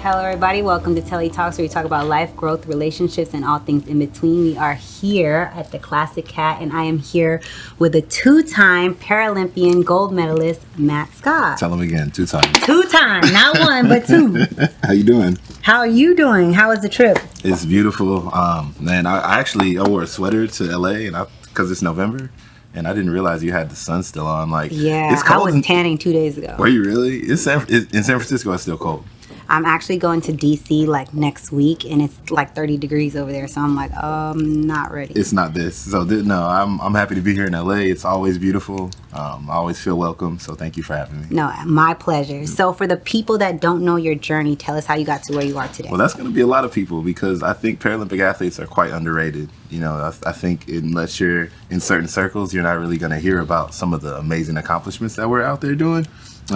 Hello, everybody. Welcome to Telli Talks, where we talk about life, growth, relationships, and all things in between. We are here at the Classic Cat, and I am here with a two-time Paralympian gold medalist, Matt Scott. Tell him again, two-time. Two-time, not one, but two. How you doing? How are you doing? How was the trip? It's beautiful. Man, I wore a sweater to LA, and because it's November, and I didn't realize you had the sun still on. It's cold. I was tanning 2 days ago. Were you really? In San Francisco, it's still cold. I'm actually going to DC next week, and it's 30 degrees over there. So I'm not ready. It's not this. So no, I'm happy to be here in LA. It's always beautiful. I always feel welcome. So thank you for having me. No, my pleasure. So for the people that don't know your journey, tell us how you got to where you are today. Well, that's going to be a lot of people because I think Paralympic athletes are quite underrated. You know, I think unless you're in certain circles, you're not really going to hear about some of the amazing accomplishments that we're out there doing.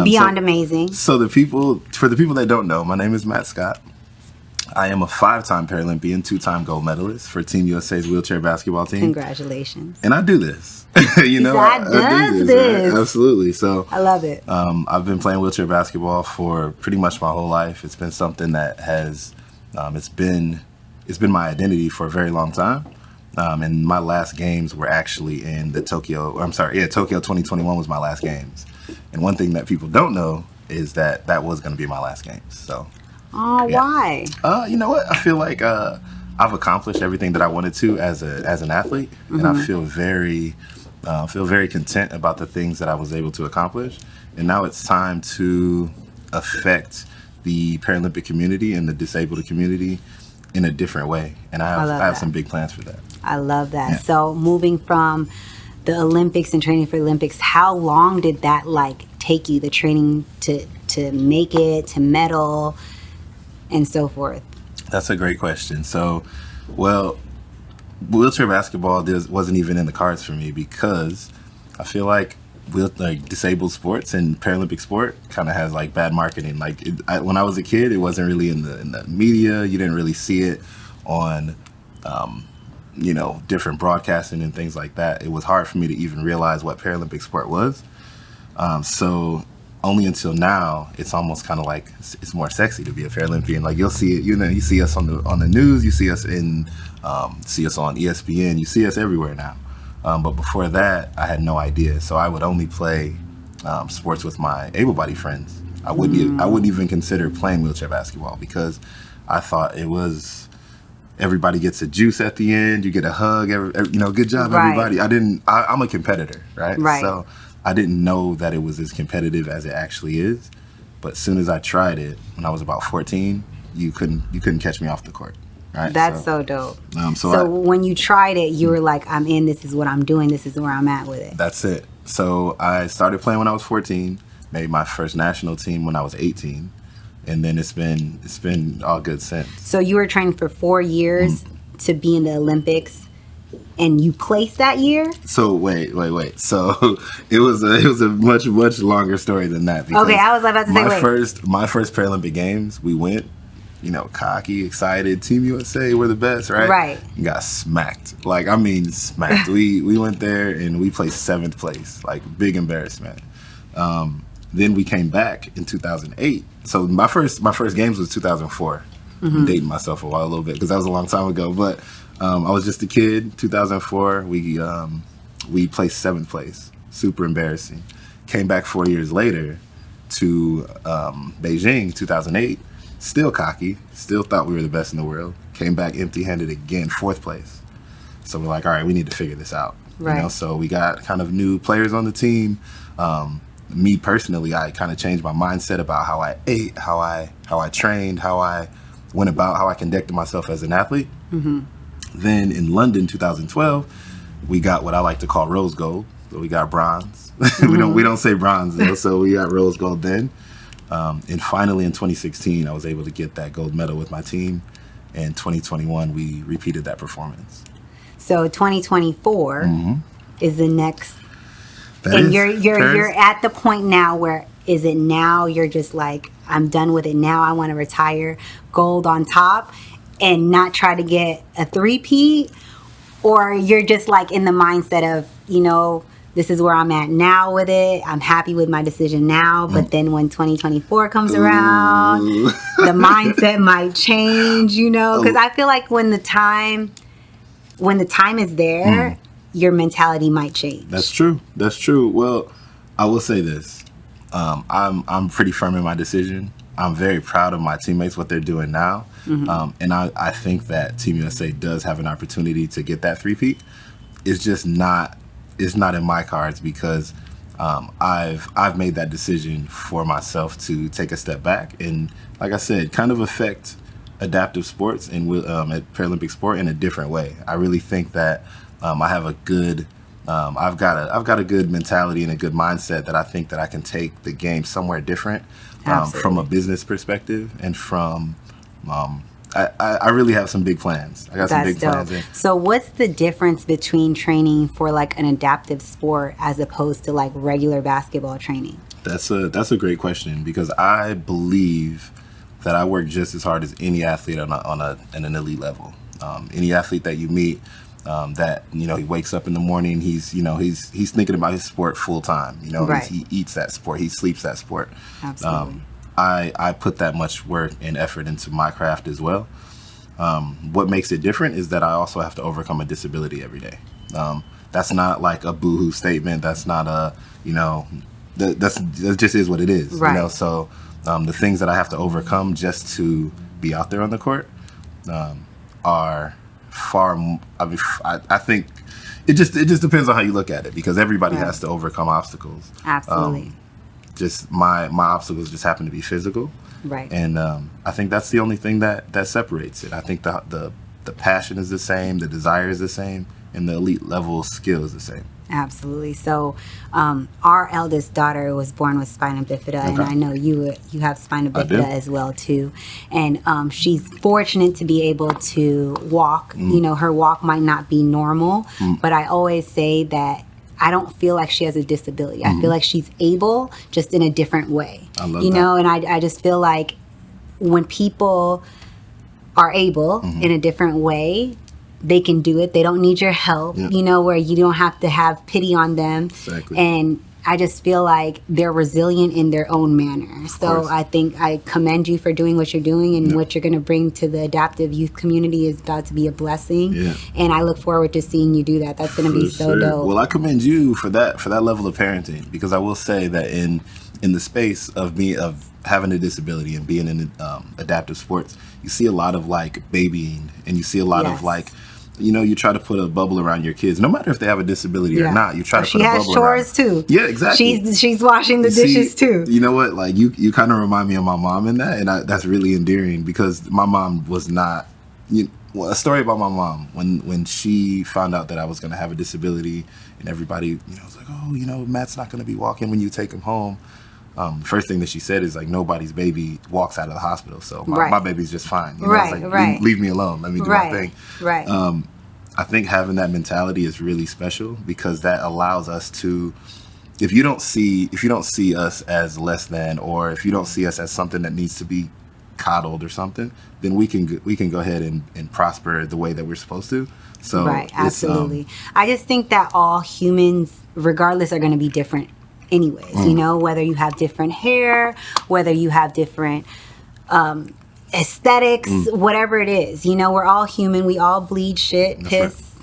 Beyond amazing. So for the people that don't know, my name is Matt Scott. I am a 5-time Paralympian, 2-time gold medalist for Team USA's wheelchair basketball team. Congratulations. And I do this. I do this. Right? Absolutely. So I love it. I've been playing wheelchair basketball for pretty much my whole life. It's been something that has it's been my identity for a very long time. And my last games were actually in the Tokyo 2021 was my last games. And one thing that people don't know is that was going to be my last games. So, why? You know what? I feel like I've accomplished everything that I wanted to as an athlete, and I feel very content about the things that I was able to accomplish. And now it's time to affect the Paralympic community and the disabled community in a different way. And I have some big plans for that. I love that. Yeah. So moving from the Olympics and training for Olympics, how long did that take you, the training to make it, to medal, and so forth? That's a great question. So, wheelchair basketball wasn't even in the cards for me because I feel like disabled sports and Paralympic sport kind of has bad marketing. When I was a kid, it wasn't really in the media. You didn't really see it on different broadcasting and things like that. It was hard for me to even realize what Paralympic sport was. So only until now, it's almost kind of it's more sexy to be a Paralympian. You'll see it, you see us on the news, you see us on ESPN, you see us everywhere now. But before that, I had no idea. So I would only play sports with my able-bodied friends. I wouldn't even consider playing wheelchair basketball because I thought it was everybody gets a juice at the end. You get a hug. Good job, everybody. I'm a competitor, right? Right. So I didn't know that it was as competitive as it actually is. But as soon as I tried it, when I was about 14, you couldn't catch me off the court. Right? That's so dope. So when you tried it, you were like, I'm in, this is what I'm doing, this is where I'm at with it. That's it. So I started playing when I was 14, made my first national team when I was 18, and then it's been all good since. So you were training for 4 years to be in the Olympics, and you placed that year? So wait. So it was a much longer story than that. Okay, I was about to say my first Paralympic games, we went, cocky, excited, Team USA, we're the best, right? Right. And got smacked. Smacked. We went there and we placed 7th place. Big embarrassment. Then we came back in 2008. So my first games was 2004. I'm dating myself a little bit because that was a long time ago. But I was just a kid. 2004, we placed 7th place. Super embarrassing. Came back 4 years later to Beijing, 2008. Still cocky. Still thought we were the best in the world. Came back empty-handed again, 4th place. So we're like, all right, we need to figure this out. Right. So we got kind of new players on the team. Me personally, I kind of changed my mindset about how I ate, how I trained, how I went about, how I conducted myself as an athlete. Then in London, 2012, we got what I like to call rose gold. So we got bronze. we don't say bronze though, so we got rose gold then. And finally in 2016, I was able to get that gold medal with my team. And 2021, we repeated that performance. So 2024 is the next. You're at the point now where is it now you're just I'm done with it now, I want to retire, gold on top, and not try to get a three-peat, or you're just in the mindset of this is where I'm at now with it. I'm happy with my decision now. But then when 2024 comes around, the the mindset might change, because I feel like when the time is there, your mentality might change. That's true. Well, I will say this. I'm pretty firm in my decision. I'm very proud of my teammates, what they're doing now. And I think that Team USA does have an opportunity to get that three-peat. It's just not in my cards because I've made that decision for myself to take a step back and, like I said, kind of affect adaptive sports and at Paralympic sport in a different way. I really think that I have a good I've got a good mentality and a good mindset that I think that I can take the game somewhere different from a business perspective and from I really have some big plans. I got some big plans. So what's the difference between training for like an adaptive sport as opposed to like regular basketball training? That's a great question because I believe that I work just as hard as any athlete on an elite level. Any athlete that you meet, that he wakes up in the morning, he's thinking about his sport full time. Right. He eats that sport, he sleeps that sport. Absolutely. I put that much work and effort into my craft as well. What makes it different is that I also have to overcome a disability every day. That's not like a boohoo statement. That's not a that just is what it is. Right. So the things that I have to overcome just to be out there on the court are far. I think it just depends on how you look at it because everybody has to overcome obstacles. Absolutely. Just my obstacles just happen to be physical. Right. And I think that's the only thing that separates it. I think the passion is the same, the desire is the same, and the elite level skill is the same. Absolutely. So our eldest daughter was born with spina bifida, and I know you have spina bifida as well too. And she's fortunate to be able to walk. Her walk might not be normal, but I always say that I don't feel like she has a disability. I feel like she's able, just in a different way. I love that. And I just feel like when people are able in a different way, they can do it. They don't need your help, where you don't have to have pity on them. Exactly. And I just feel like they're resilient in their own manner. So I think I commend you for doing what you're doing, and what you're going to bring to the adaptive youth community is about to be a blessing. Yeah. And I look forward to seeing you do that. That's going to be so dope. Well, I commend you for that level of parenting, because I will say that in the space of having a disability and being in adaptive sports, you see a lot of like babying, and you see a lot of like, you try to put a bubble around your kids, no matter if they have a disability or not. You try to put a bubble around. She has chores too. Yeah, exactly. She's washing the dishes too. You know what? Like you kind of remind me of my mom in that, and that's really endearing because my mom was not. A story about my mom when she found out that I was going to have a disability, and everybody was like, oh, Matt's not going to be walking when you take him home. The first thing that she said is like, nobody's baby walks out of the hospital, so my baby's just fine. Leave me alone. Let me do my thing. Right. I think having that mentality is really special because that allows us to, if you don't see us as less than, or if you don't see us as something that needs to be coddled or something, then we can go ahead and prosper the way that we're supposed to. So absolutely. I just think that all humans, regardless, are going to be different anyways, whether you have different hair, whether you have different aesthetics, whatever it is, we're all human. We all bleed, shit, piss,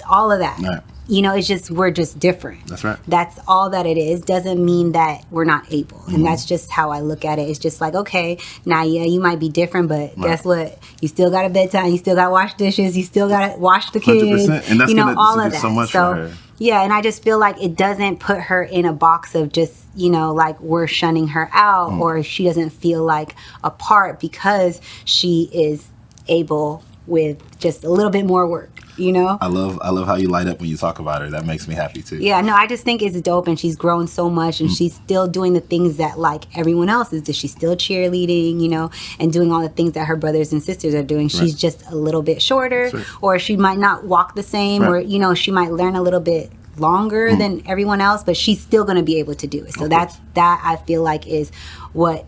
all of that. Right. It's just, we're just different. That's right. That's all that it is. Doesn't mean that we're not able. And that's just how I look at it. It's just like, okay, now, you might be different, but guess what? You still got a bedtime. You still got to wash dishes. You still got to wash the kids. 100%. And that's all of that. So much for her. Yeah, and I just feel like it doesn't put her in a box of just, like we're shunning her out or she doesn't feel like a part because she is able with just a little bit more work. I love how you light up when you talk about her. That makes me happy too. Yeah, no, I just think it's dope, and she's grown so much, and she's still doing the things that like everyone else is. She's still cheerleading, and doing all the things that her brothers and sisters are doing. She's just a little bit shorter, or she might not walk the same, or she might learn a little bit longer than everyone else, but she's still going to be able to do it. So that I feel like is what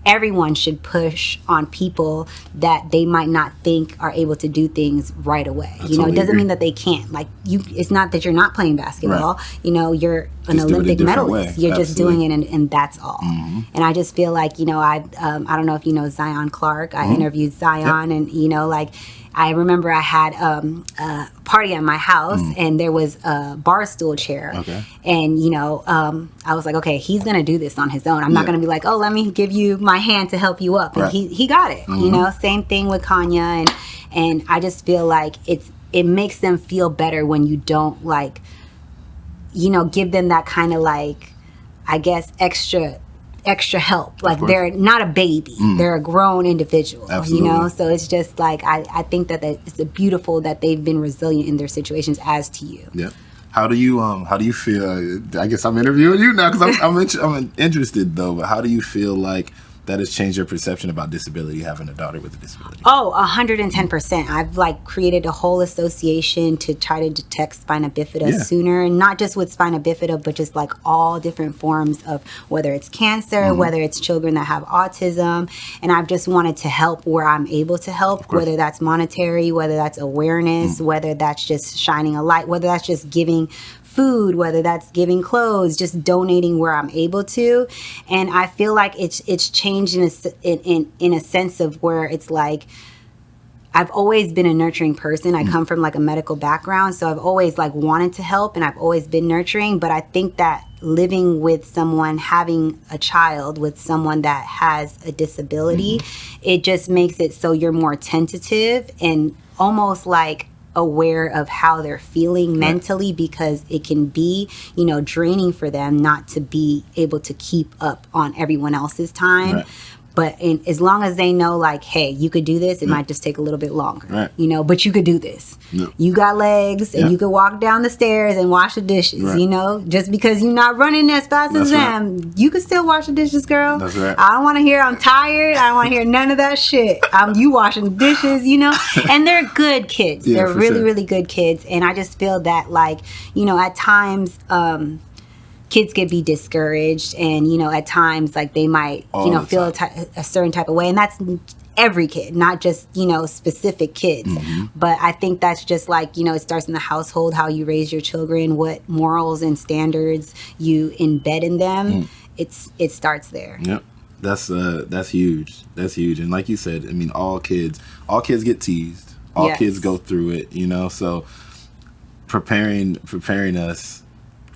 everyone should push on people that they might not think are able to do things right away. You know, it doesn't mean that they can't. Like, it's not that you're not playing basketball. Right. You know, you're an Olympic medalist. You're just doing it, and that's all. And I just feel like, you know, I don't know if you know Zion Clark. I interviewed Zion, and, you know, like, I remember I had a party at my house, and there was a bar stool chair. Okay. And, you know, I was like, okay, he's going to do this on his own. I'm not going to be like, oh, let me give you my hand to help you up. And he got it. You know, same thing with Kanya. And I just feel like it makes them feel better when you don't, like, you know, give them that kind of, like, I guess, extra help. Like, they're not a baby. They're a grown individual. Absolutely. You know, so it's just like, I think that it's beautiful that they've been resilient in their situations as to you. Yeah. How do you feel? I guess I'm interviewing you now because I'm interested though. But how do you feel like that has changed your perception about disability, having a daughter with a disability? Oh, 110%. I've, like, created a whole association to try to detect spina bifida sooner, and not just with spina bifida, but just, like, all different forms of, whether it's cancer, whether it's children that have autism. And I've just wanted to help where I'm able to help, whether that's monetary, whether that's awareness, whether that's just shining a light, whether that's just giving food, whether that's giving clothes, just donating where I'm able to. And I feel like it's changed in a sense of where it's like, I've always been a nurturing person. I come from, like, a medical background, so I've always, like, wanted to help, and I've always been nurturing. But I think that living with someone, having a child with someone that has a disability, it just makes it so you're more tentative and almost, like, aware of how they're feeling mentally, because it can be, you know, draining for them not to be able to keep up on everyone else's time. But as long as they know, like, hey, you could do this, it might just take a little bit longer, you know, but you could do this. You got legs, and you could walk down the stairs and wash the dishes, you know, just because you're not running as fast as them, you could still wash the dishes, girl. That's right. I don't want to hear I'm tired. I don't want to hear none of that shit. You washing the dishes, you know, and they're good kids. They're really, really good kids. And I just feel that, like, you know, at times, kids could be discouraged, and, you know, at times, like, they might, you know, feel a certain type of way, and that's every kid, not just, you know, specific kids. But I think that's just, like, you know, it starts in the household, how you raise your children, what morals and standards you embed in them. It starts there. Yep. That's huge. That's huge. And like you said, I mean, all kids get teased. All kids go through it, you know, so preparing us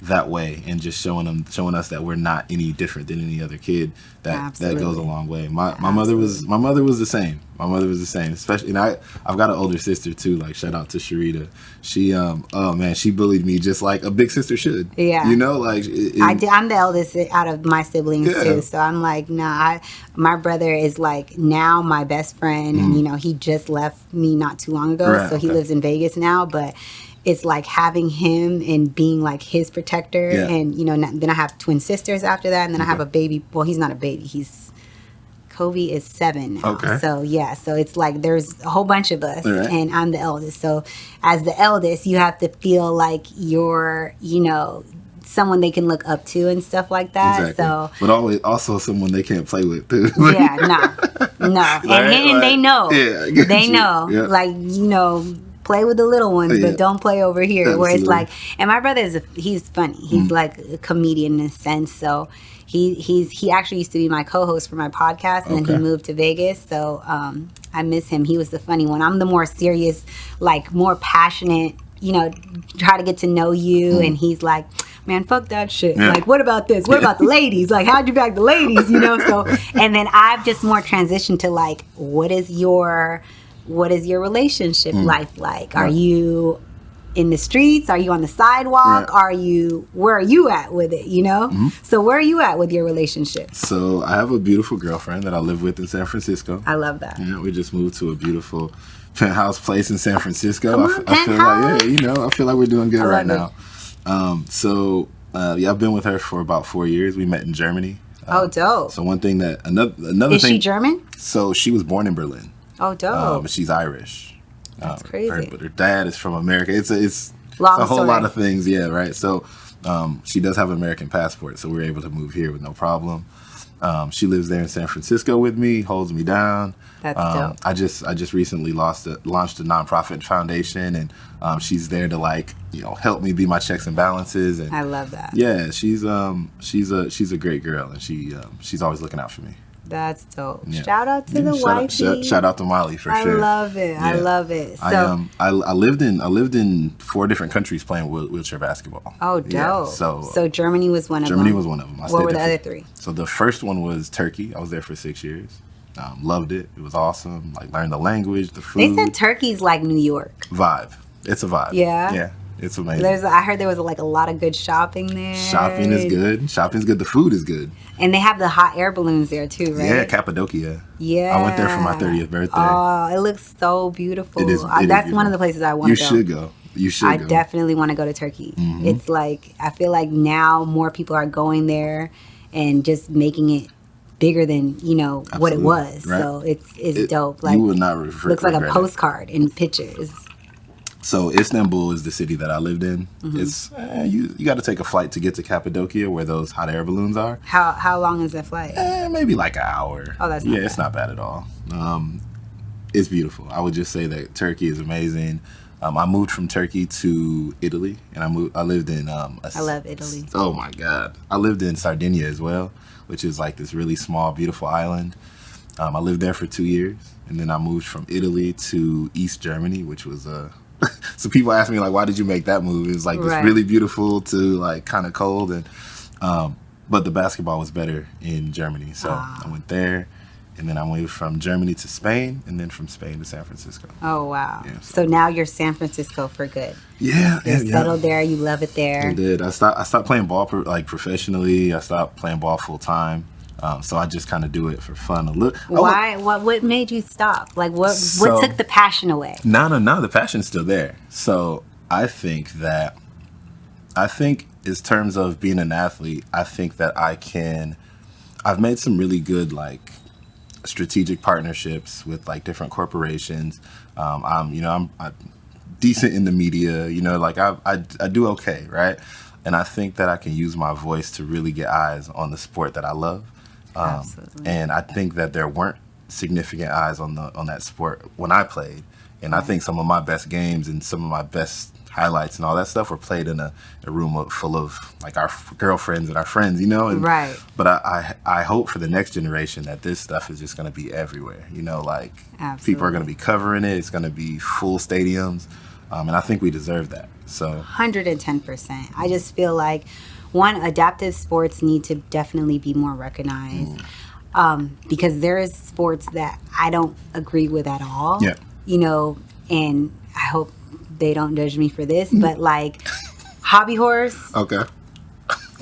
that way, and just showing us that we're not any different than any other kid, that goes a long way. My mother was the same. My mother was the same, especially, and I've got an older sister too. Like, shout out to Sharita. She oh man, she bullied me just like a big sister should. Yeah, you know, like I'm the eldest out of my siblings too, so I'm like, nah. My brother is, like, now my best friend, and, you know, he just left me not too long ago, so he lives in Vegas now, but it's like having him and being, like, his protector. And, you know, then I have twin sisters after that, and then I have a baby. Well, he's not a baby. Kobe is 7 now. So so it's like there's a whole bunch of us, and I'm the eldest. So as the eldest, you have to feel like you're, you know, someone they can look up to and stuff like that. So, but always also someone they can't play with too. No, and they know. They know, like, you know, play with the little ones, but don't play over here. Absolutely. Where it's like, and my brother he's funny. He's like a comedian in a sense. So he actually used to be my co-host for my podcast, and then he moved to Vegas. So I miss him. He was the funny one. I'm the more serious, like, more passionate, you know, try to get to know you. And he's like, man, fuck that shit. Like, what about this? What about the ladies? Like, how'd you back the ladies? You know, so, and then I've just more transitioned to, like, what is your relationship life like? Are you in the streets? Are you on the sidewalk? Where are you at with it, you know? So where are you at with your relationship? So I have a beautiful girlfriend that I live with in San Francisco. I love that. Yeah, we just moved to a beautiful penthouse place in San Francisco. I feel like, you know, I feel like we're doing good right now. I've been with her for about 4 years. We met in Germany. Dope. So one thing that another Is she German? So she was born in Berlin. Oh, dope. But she's Irish. That's crazy. But her dad is from America. It's a whole lot of things, right? So she does have an American passport, so we were able to move here with no problem. She lives there in San Francisco with me, holds me down. That's dope. I just recently launched a nonprofit foundation, and she's there to like help me be my checks and balances. And I love that. Yeah, she's a great girl, and she's always looking out for me. That's dope. Yeah. Shout out to the wifey. Shout out to Molly for sure. I love it. Yeah. I love it. So I lived in 4 different countries playing wheelchair basketball. Oh, dope. Yeah, so Germany was one of them. Germany was one of them. What were the other 3? So the first one was Turkey. I was there for 6 years. Loved it. It was awesome. Like learned the language, the food. They said Turkey's like New York. Vibe. It's a vibe. Yeah. Yeah. It's amazing. I heard there was like a lot of good shopping there. Shopping is good. Shopping's good. The food is good. And they have the hot air balloons there too, right? Yeah, Cappadocia. Yeah. I went there for my 30th birthday. Oh, it looks so beautiful. It is. That's one of the places I want to go. You should go. You should go. I definitely want to go to Turkey. Mm-hmm. It's like, I feel like now more people are going there and just making it bigger than, Absolutely. What it was. Right. So it's dope. Like, you would not looks like a postcard in pictures. So Istanbul is the city that I lived in. Mm-hmm. It's you got to take a flight to get to Cappadocia, where those hot air balloons are. How long is that flight? Maybe like an hour. Oh, that's not bad. It's not bad at all. It's beautiful. I would just say that Turkey is amazing. I moved from Turkey to Italy, and I lived in. I love Italy. Oh my God! I lived in Sardinia as well, which is like this really small, beautiful island. I lived there for 2 years, and then I moved from Italy to East Germany, which was so people ask me like, why did you make that move? It was like this really beautiful to like kind of cold, and but the basketball was better in Germany, so I went there, and then I moved from Germany to Spain, and then from Spain to San Francisco. Oh wow! Yeah, so now you're San Francisco for good. Yeah, you're settled there. You love it there. I did. I stopped playing ball professionally. I stopped playing ball full time. So I just kind of do it for fun. Why? What made you stop? Like, what took the passion away? No, the passion's still there. So I think in terms of being an athlete, I think that I've made some really good, like, strategic partnerships with, like, different corporations. I'm decent in the media, like I do okay, right? And I think that I can use my voice to really get eyes on the sport that I love. And I think that there weren't significant eyes on that sport when I played, and I think some of my best games and some of my best highlights and all that stuff were played in a room full of like our girlfriends and our friends, and, right. But I hope for the next generation that this stuff is just going to be everywhere, like Absolutely. People are going to be covering it. It's going to be full stadiums, and I think we deserve that. So 110%. I just feel like adaptive sports need to definitely be more recognized, because there is sports that I don't agree with at all. Yeah. And I hope they don't judge me for this, but like hobby horse. Okay.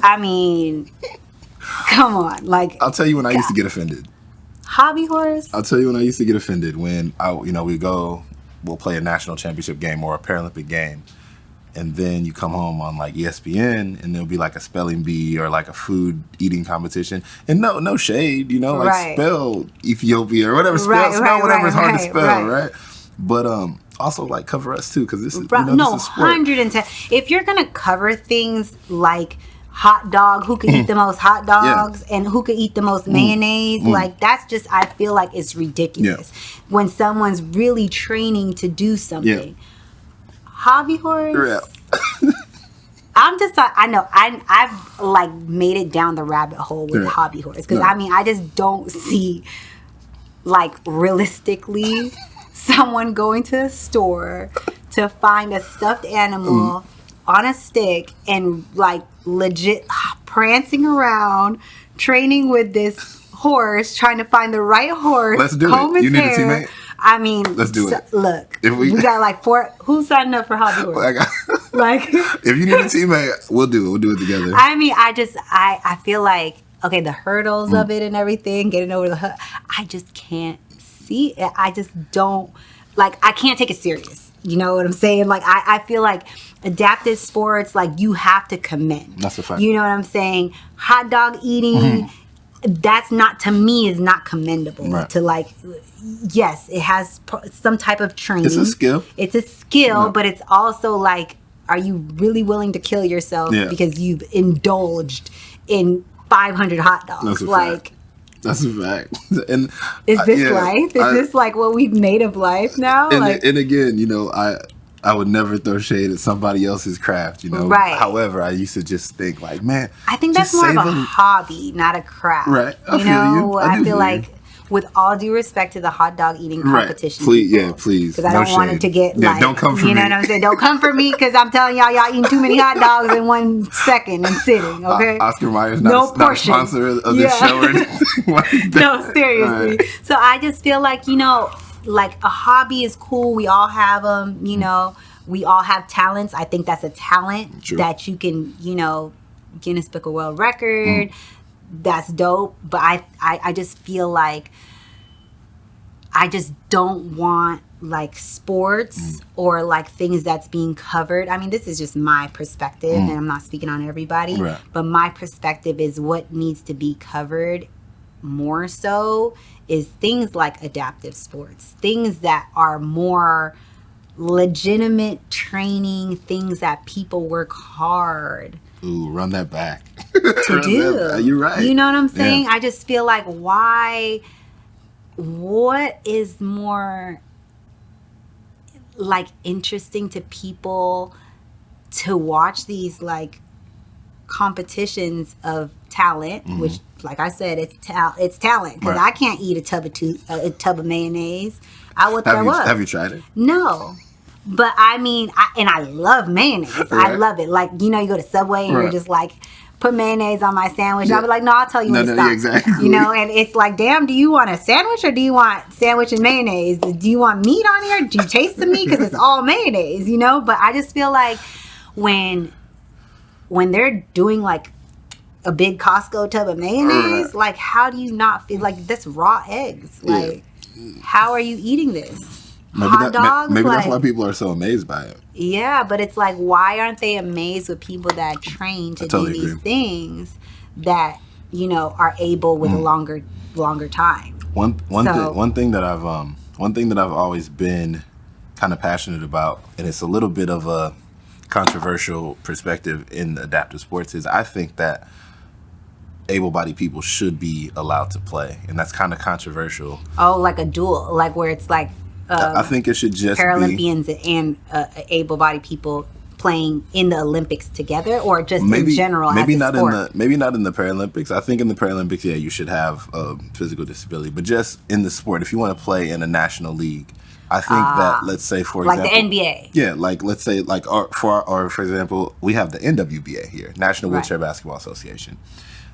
I mean, come on. Like, I'll tell you when I used to get offended. Hobby horse? I'll tell you when I used to get offended when we'll play a national championship game or a Paralympic game. And then you come home on like ESPN, and there'll be like a spelling bee or like a food eating competition. And no shade, like spell Ethiopia or whatever, spell whatever's hard to spell, right? But also like cover us too, because this is this is sport. 110. If you're gonna cover things like hot dog, who could eat the most hot dogs, and who could eat the most mayonnaise, like that's just, I feel like it's ridiculous when someone's really training to do something. Hobby horse. Yeah. I'm just I know I've like made it down the rabbit hole with hobby horse, because I mean I just don't see like realistically someone going to a store to find a stuffed animal on a stick and like legit prancing around training with this horse, trying to find the right horse. Let's do it. You need a teammate? I mean, let's do it. Look, we got like 4. Who's signing up for hobby horse? Like, if you need a teammate, we'll do it. We'll do it together. I mean, I feel like, okay, the hurdles of it and everything, getting over the I just can't see it. I just don't, like, I can't take it serious. You know what I'm saying? Like, I feel like adaptive sports, like, you have to commend. That's a fact. You know what I'm saying? Hot dog eating, that's not, to me, is not commendable. Right. To like, yes, it has some type of training. It's a skill. It's a skill, but it's also like, are you really willing to kill yourself because you've indulged in 500 hot dogs? That's a like, fact. That's a fact. And is this life? Is this like what we've made of life now? And again, I would never throw shade at somebody else's craft, Right. However, I used to just think like, man, I think that's more of a hobby, not a craft. Right. I feel like, with all due respect to the hot dog eating competition, right. Please. Because I don't want it to get don't come for me. You know what I'm saying? Don't come for me because I'm telling y'all eating too many hot dogs in 1 second and sitting. Okay. Oscar Mayer's not a sponsor of this show or anything like that. No, seriously. Right. So I just feel like like a hobby is cool. We all have them. We all have talents. I think that's a talent that you can Guinness Book of World Record. That's dope, but I just feel like I just don't want like sports or like things that's being covered. I mean, this is just my perspective, and I'm not speaking on everybody, but my perspective is what needs to be covered more so is things like adaptive sports, things that are more legitimate training, things that people work hard. Ooh, run that back. To do. You're right. You know what I'm saying? Yeah. I just feel like what is more like interesting to people to watch these like competitions of talent, which like I said, it's talent because I can't eat a tub of mayonnaise. I would throw up. Have you tried it? No. But I mean, I love mayonnaise. Right. I love it. Like, you go to Subway and you're just like, put mayonnaise on my sandwich. Yeah. I'll be like, no, I'll tell you when to stop. Exactly. And it's like, damn, do you want a sandwich or do you want sandwich and mayonnaise? Do you want meat on here? Do you taste the meat? Because it's all mayonnaise, But I just feel like when they're doing like a big Costco tub of mayonnaise, like, how do you not feel like that's raw eggs? Like, how are you eating this? Hot dogs? Maybe that's why people are so amazed by it. Yeah, but it's like, why aren't they amazed with people that train to do these things that are able with a longer time? One thing that I've always been kind of passionate about, and it's a little bit of a controversial perspective in adaptive sports, is I think that able-bodied people should be allowed to play, and that's kind of controversial. Oh, like a duel, like where it's like. I think it should just Paralympians and able-bodied people playing in the Olympics together, or just in general. Maybe as a not sport? Maybe not in the Paralympics. I think in the Paralympics, you should have a physical disability, but just in the sport, if you want to play in a national league, I think that, let's say, for example, like the NBA. Yeah, like let's say, like for example, we have the NWBA here, National Wheelchair Basketball Association.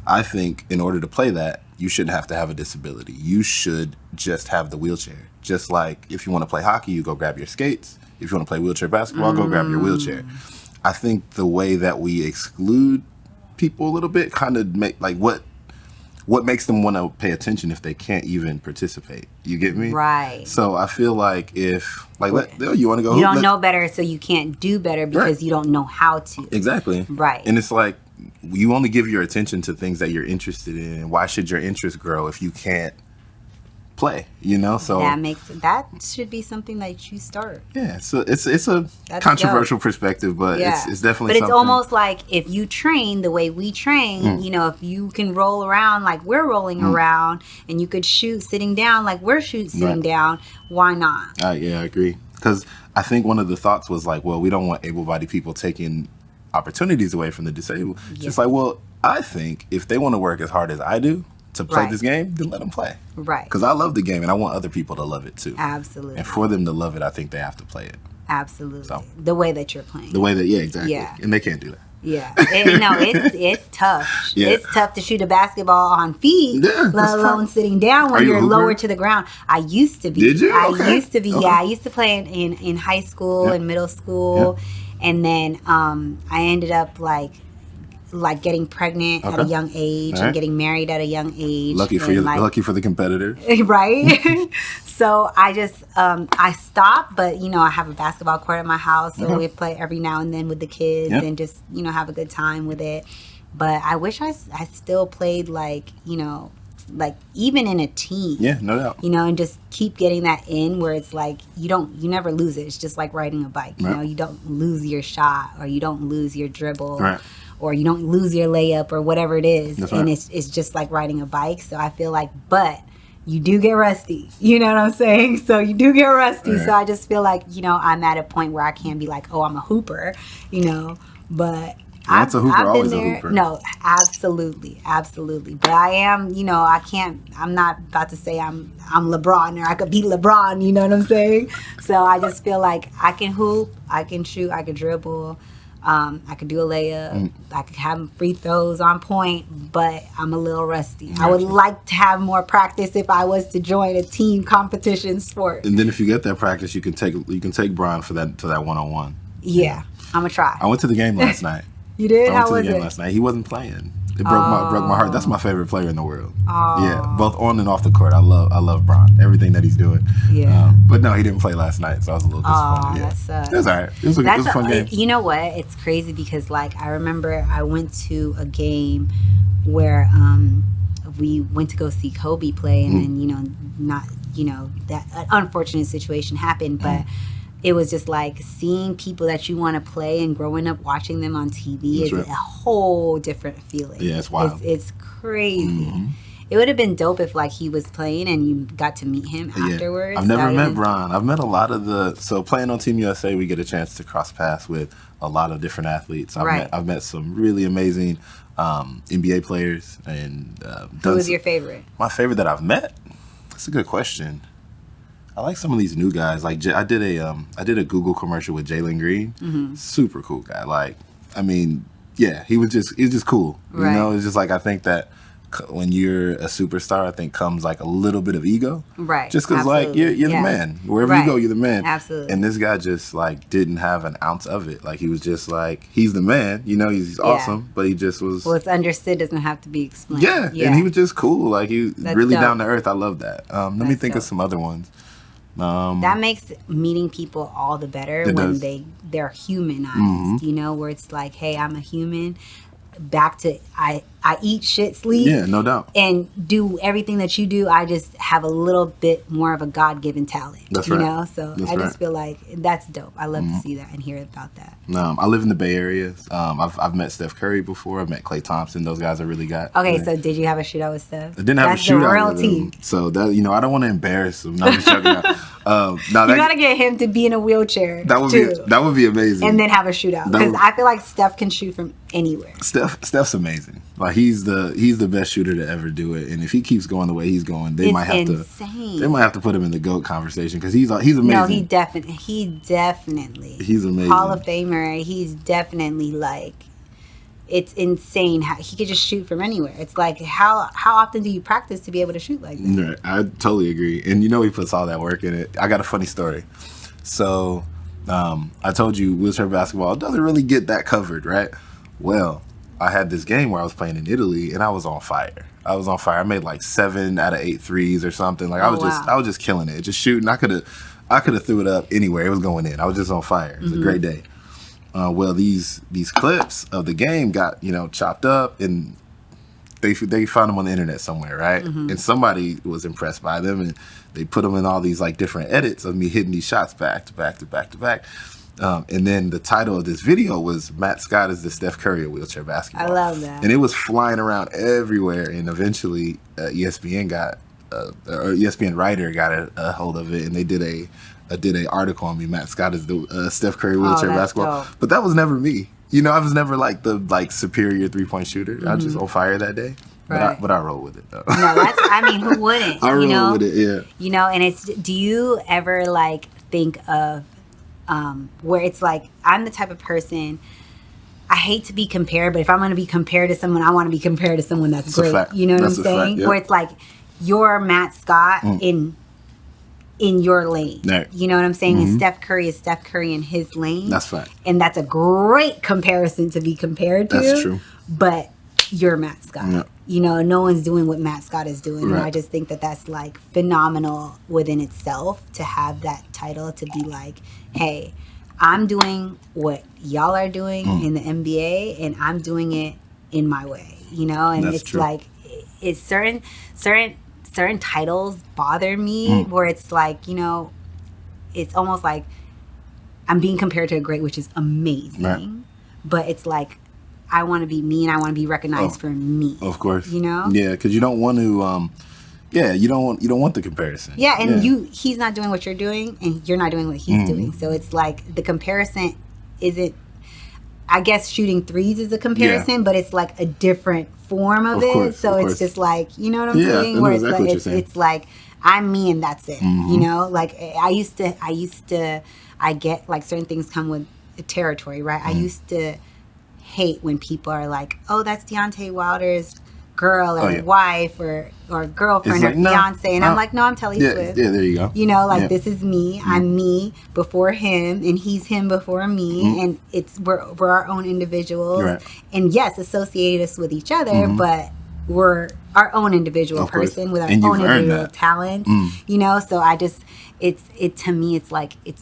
I think in order to play that, you shouldn't have to have a disability. You should just have the wheelchair. Just like if you want to play hockey, you go grab your skates. If you want to play wheelchair basketball, go grab your wheelchair. I think the way that we exclude people a little bit kind of make like what makes them want to pay attention if they can't even participate. You get me? Right. So I feel like if you want to go, you don't know better, so you can't do better because you don't know how to. Exactly. Right. And it's like, you only give your attention to things that you're interested in. Why should your interest grow if you can't play? So that should be something that you start. Yeah, so it's a controversial perspective, but it's definitely. But it's almost like if you train the way we train, if you can roll around like we're rolling around, and you could shoot sitting down like we're sitting down, why not? Yeah, I agree. Because I think one of the thoughts was like, well, we don't want able-bodied people taking opportunities away from the disabled. Just like, well, I think if they want to work as hard as I do to play this game, then let them play. Right. Because I love the game and I want other people to love it too. Absolutely. And for them to love it, I think they have to play it. Absolutely. So, the way that you're playing. The way that, exactly. Yeah. And they can't do that. Yeah. It's tough. Yeah. It's tough to shoot a basketball on feet, let alone sitting down when you're lower to the ground. I used to be. Did you? I used to be, I used to play in high school and middle school. Yeah. And then I ended up like getting pregnant at a young age and getting married at a young age. Lucky for you, lucky for the competitor. Right? So I just, I stopped, but, I have a basketball court at my house, so we play every now and then with the kids and just, have a good time with it. But I wish I still played like even in a team. Yeah, no doubt. And just keep getting that in where it's like you never lose it. It's just like riding a bike. You don't lose your shot or you don't lose your dribble. Right. or you don't lose your layup or whatever it is. That's and right. it's just like riding a bike. So I feel like, but you do get rusty, you know what I'm saying? So you do get rusty. Right. So I just feel like, you know, I'm at a point where I can't be like, oh, I'm a hooper, you know, but Once a hooper, I've been always there. a hooper. No, absolutely, absolutely. But I am, you know, I'm not about to say I'm LeBron or I could beat LeBron. You know what I'm saying? So I just feel like I can hoop, I can shoot, I can dribble, I could do a layup, I could have free throws on point, but I'm a little rusty. I would like to have more practice if I was to join a team competition sport. And then if you get that practice, you can take Brian for that to that 1-on-1. Yeah, I'm gonna try. I went to the game last night. You did? I went How to the was game it? last night. He wasn't playing. It broke my heart. That's my favorite player in the world. Yeah, both on and off the court. I love Bron. Everything that he's doing. Yeah. But no, he didn't play last night, so I was a little disappointed. Yeah. That sucks. It was alright. It was a fun game. You know what? It's crazy because like I remember I went to a game where we went to go see Kobe play, and then that unfortunate situation happened, but. It was just like seeing people that you want to play and growing up watching them on TV is a whole different feeling. Yeah, it's wild. It's crazy. It would have been dope if like he was playing and you got to meet him afterwards. I've never met Bron. I've met a lot of so playing on Team USA, we get a chance to cross paths with a lot of different athletes. I've met some really amazing NBA players. And who was your favorite? My favorite that I've met? That's a good question. I like some of these new guys. Like I did a Google commercial with Jalen Green. Super cool guy. Like, I mean, yeah, he was just cool. You know, it's just like I think that when you're a superstar, I think comes like a little bit of ego. Right. Just because like you're the man. Wherever you go, you're the man. Absolutely. And this guy just like didn't have an ounce of it. Like he was just like he's the man. You know, he's awesome, but he just was. Well, it's understood. Doesn't have to be explained. Yeah. And he was just cool. Like That's really dope. down to earth. I love that. Let me think of some other ones. That makes meeting people all the better when they're humanized, you know, where it's like, hey, I'm a human. Back to I eat, shit, sleep. Yeah, no doubt. And do everything that you do. I just have a little bit more of a God-given talent. That's you right. know? So I just feel like that's dope. I love to see that and hear about that. I live in the Bay Area. I've met Steph Curry before. I've met Klay Thompson. Those guys are really got. Okay, so did you have a shootout with Steph? I didn't have a shootout with him. So that I don't want to embarrass him. No, I'm just joking out. You gotta get him to be in a wheelchair. That would be amazing. And then have a shootout because I feel like Steph can shoot from anywhere. Steph's amazing. Like he's the best shooter to ever do it. And if he keeps going the way he's going, they might have to put him in the GOAT conversation because he's amazing. No, he definitely. He's amazing. Hall of Famer. He's definitely like. It's insane how he could just shoot from anywhere. It's like how often do you practice to be able to shoot like that? Right, I totally agree. And he puts all that work in it. I got a funny story. So I told you wheelchair basketball doesn't really get that covered, right? Well, I had this game where I was playing in Italy and I was on fire. I made like 7 out of 8 threes or something. Like I was just killing it, just shooting. I could have threw it up anywhere. It was going in. I was just on fire. It was a great day. Well, these clips of the game got chopped up and they found them on the internet somewhere, right? And somebody was impressed by them and they put them in all these like different edits of me hitting these shots back to back to back to back. And then the title of this video was Matt Scott is the Steph Curry of wheelchair basketball. I love that. And it was flying around everywhere. And eventually ESPN ESPN writer got a hold of it and they did a article on me. Matt Scott is the Steph Curry wheelchair basketball. Dope. But that was never me. I was never like the superior 3-point shooter. I was just on fire that day. Right. But I roll with it though. No, who wouldn't? I roll with it, yeah. And do you ever like think of where it's like I'm the type of person I hate to be compared, but if I'm going to be compared to someone, I want to be compared to someone that's great. You know what I'm saying? Where it's like you're Matt Scott in your lane. Right. You know what I'm saying? And Steph Curry is Steph Curry in his lane. That's fact. And that's a great comparison to be compared to. That's true. But you're Matt Scott. Yeah. No one's doing what Matt Scott is doing. Right. And I just think that that's like phenomenal within itself to have that title to be like, hey, I'm doing what y'all are doing in the NBA and I'm doing it in my way, and that's it's true. Like it's certain titles bother me where it's like, it's almost like I'm being compared to a great, which is amazing. Right. But it's like I want to be me and I want to be recognized for me. Of course. You know? Yeah, because you don't want to. You don't want the comparison. Yeah, and he's not doing what you're doing, and you're not doing what he's doing. So it's like the comparison isn't. I guess shooting threes is a comparison, but it's like a different form of it. So it's just like, you know what I'm saying? Where it's like I'm me and that's it. You know, like I get like certain things come with territory, right? I used to hate when people are like, oh, that's Deontay Wilder's girl or wife or girlfriend or fiance, and I'm like, no, I'm Telli Swift. Yeah, there you go. You know, like this is me. I'm me before him, and he's him before me, and we're our own individuals. Right. And yes, associate us with each other, but we're our own individual person with our own individual talents. You know, so I just to me it's like you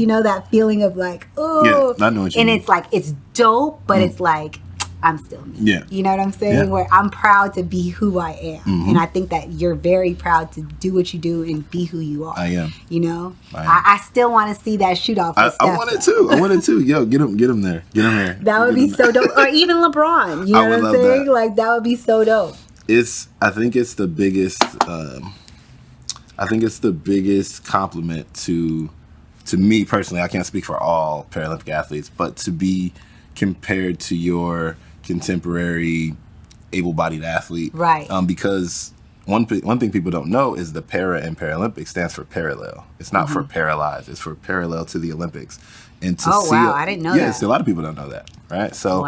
know, that feeling of like I know what you mean. It's like it's dope, but it's like I'm still me. Yeah. You know what I'm saying? Where I'm proud to be who I am. And I think that you're very proud to do what you do and be who you are. I am. You know? I still want to see that shoot off. I want it too. Yo, get him there. Get him there. That would be so dope. Or even LeBron. You know what I'm saying? Like that would be so dope. I think it's the biggest compliment to me personally. I can't speak for all Paralympic athletes, but to be compared to your contemporary able-bodied athlete, right? Because one thing people don't know is the para in Paralympics stands for parallel. It's not for paralyzed. It's for parallel to the Olympics. And to I didn't know that. Yeah, a lot of people don't know that, right? So,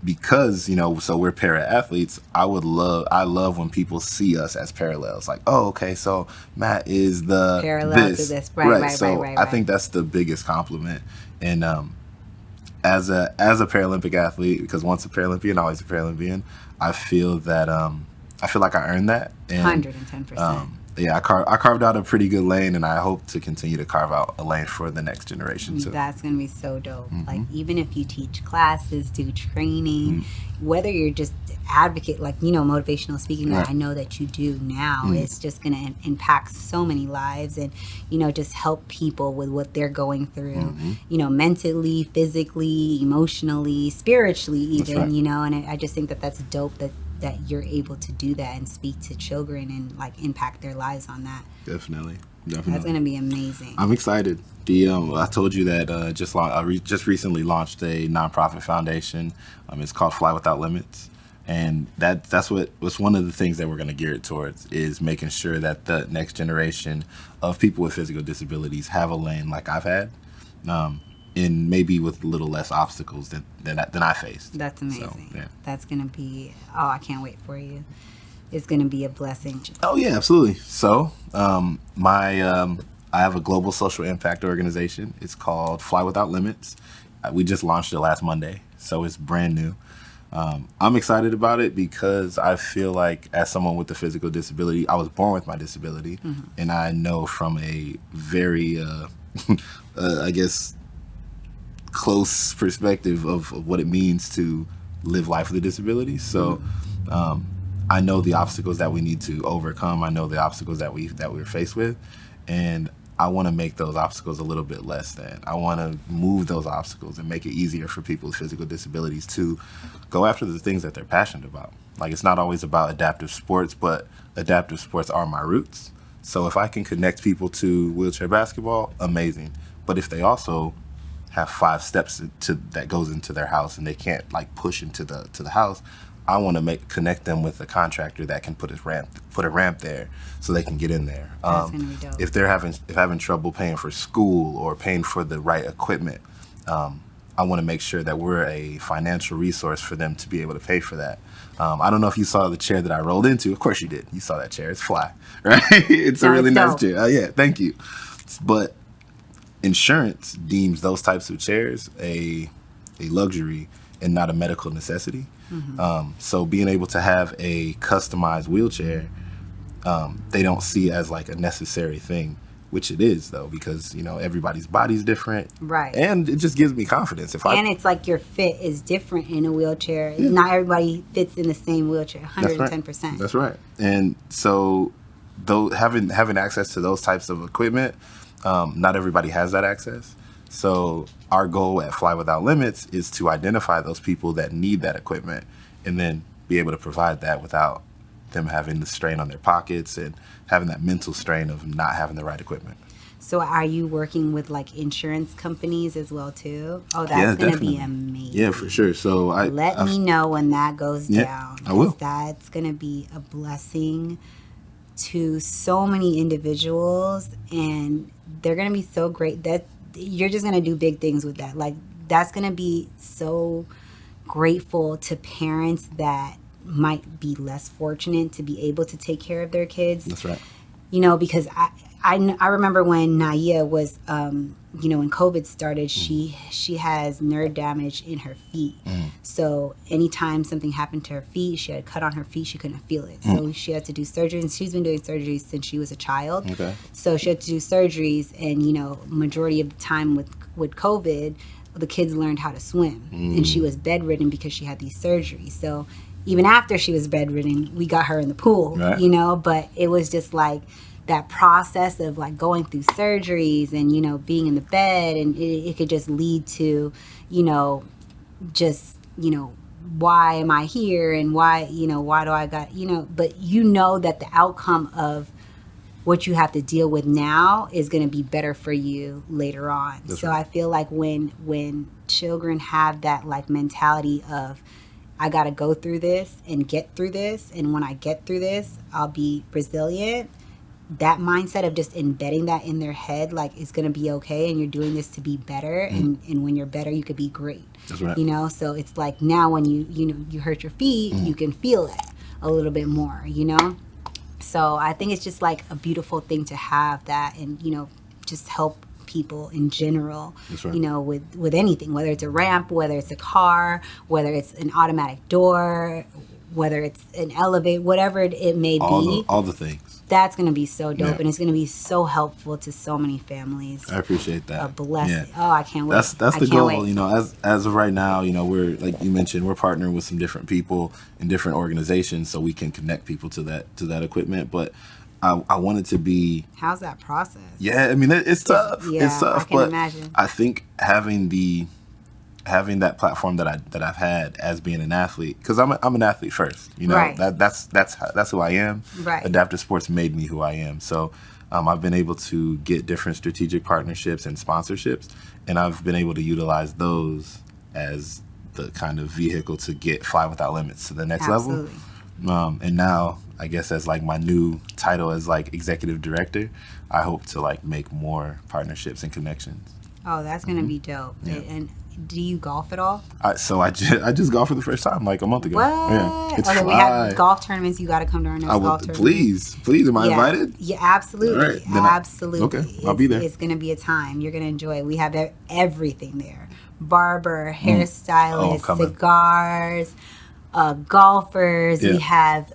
because so we're para athletes. I love when people see us as parallels. Like, oh, okay, so Matt is the parallel to this, right? So I think that's the biggest compliment. And as a Paralympic athlete, because once a Paralympian, always a Paralympian, I feel like I earned that. And 110%. I carved out a pretty good lane, and I hope to continue to carve out a lane for the next generation too. That's gonna be so dope. Like even if you teach classes, do training, whether you're just advocate, like motivational speaking, that I know that you do now, it's just gonna impact so many lives, and just help people with what they're going through, mentally, physically, emotionally, spiritually, even. And I just think that that's dope that you're able to do that and speak to children and like impact their lives on that. Definitely. That's gonna be amazing. I'm excited. I told you that I just recently launched a nonprofit foundation. It's called Fly Without Limits, and that's what's one of the things that we're going to gear it towards, is making sure that the next generation of people with physical disabilities have a lane like I've had. And maybe with a little less obstacles than I faced. That's amazing. So, that's going to be, I can't wait for you. It's going to be a blessing. Oh, yeah, absolutely. So, I have a global social impact organization. It's called Fly Without Limits. We just launched it last Monday, so it's brand new. I'm excited about it because I feel like, as someone with a physical disability, I was born with my disability, and I know from a very, I guess, close perspective of what it means to live life with a disability. So I know the obstacles that we need to overcome. I know the obstacles that we're faced with, and I want to make those obstacles a little bit less than. I want to move those obstacles and make it easier for people with physical disabilities to go after the things that they're passionate about. Like, it's not always about adaptive sports, but adaptive sports are my roots. So if I can connect people to wheelchair basketball, amazing. But if they also have 5 steps that goes into their house and they can't like push into the house, I want to connect them with a contractor that can put a ramp there so they can get in there. That's gonna be dope. If they're having trouble paying for school or paying for the right equipment, I want to make sure that we're a financial resource for them to be able to pay for that. I don't know if you saw the chair that I rolled into. Of course you did. You saw that chair. It's Fly, right? It's a really nice chair. Yeah, thank you. But insurance deems those types of chairs a luxury and not a medical necessity. So being able to have a customized wheelchair, they don't see as like a necessary thing, which it is though, because everybody's body's different, right? And it just gives me confidence. It's like your fit is different in a wheelchair. Yeah. Not everybody fits in the same wheelchair. 110%. That's right. And so, though having access to those types of equipment, not everybody has that access. So our goal at Fly Without Limits is to identify those people that need that equipment and then be able to provide that without them having the strain on their pockets and having that mental strain of not having the right equipment. So are you working with like insurance companies as well too? Oh, that's Yeah, going to be definitely. amazing. Yeah, for sure. So Let me know when that goes down. I will. That's going to be a blessing to so many individuals, and they're going to be so great that you're just going to do big things with that. Like, that's going to be so grateful to parents that might be less fortunate to be able to take care of their kids. That's right. You know, because I remember when Naya was, you know, when COVID started, she has nerve damage in her feet. So anytime something happened to her feet, she had a cut on her feet, she couldn't feel it. So she had to do surgery, and she's been doing surgeries since she was a child. Okay. So she had to do surgeries, and, you know, majority of the time with COVID, the kids learned how to swim. And she was bedridden because she had these surgeries. So even after she was bedridden, we got her in the pool, right. You know, but it was just like that process of like going through surgeries and, you know, being in the bed, and it could just lead to, you know, just, you know, why am I here, and why, you know, why do I got, you know, but you know that the outcome of what you have to deal with now is going to be better for you later on. That's so right. I feel like when children have that like mentality of, I got to go through this and get through this, and when I get through this, I'll be resilient. That mindset of just embedding that in their head, like it's going to be okay, and you're doing this to be better, and when you're better, you could be great. That's right. You know, so it's like now when you hurt your feet, you can feel it a little bit more, you know? So I think it's just like a beautiful thing to have that, and, you know, just help people in general. That's right. You know, with anything, whether it's a ramp, whether it's a car, whether it's an automatic door, whether it's an elevator, whatever it may be. All the things. That's going to be so dope, Yeah. and it's going to be so helpful to so many families. I appreciate that. A blessing. Yeah. Oh, I can't wait. That's I the can't goal. wait. You know, as of right now, you know, we're, like you mentioned, we're partnering with some different people in different organizations so we can connect people to that equipment. But I want it to be. How's that process? Yeah, I mean, it's tough. Yeah, it's tough. I can but imagine. I think having that platform that I've had as being an athlete, because I'm an athlete first, you know. Right. That's who I am. Right. Adaptive sports made me who I am. So I've been able to get different strategic partnerships and sponsorships, and I've been able to utilize those as the kind of vehicle to get Fly Without Limits to the next Absolutely. level. And now, I guess as like my new title as like executive director, I hope to like make more partnerships and connections. Oh, that's going to be dope. Yeah. And do you golf at all? I just golfed for the first time like a month ago. What? Yeah, it's Okay, we fly. have golf tournaments. You got to come to our next I golf would tournament. please. Am I Yeah. invited? Yeah, absolutely. All right, then Absolutely. okay, I'll be there. It's going to be a time. You're going to enjoy it. We have everything there. Barber, hairstylist, coming. cigars, golfers. Yeah. We have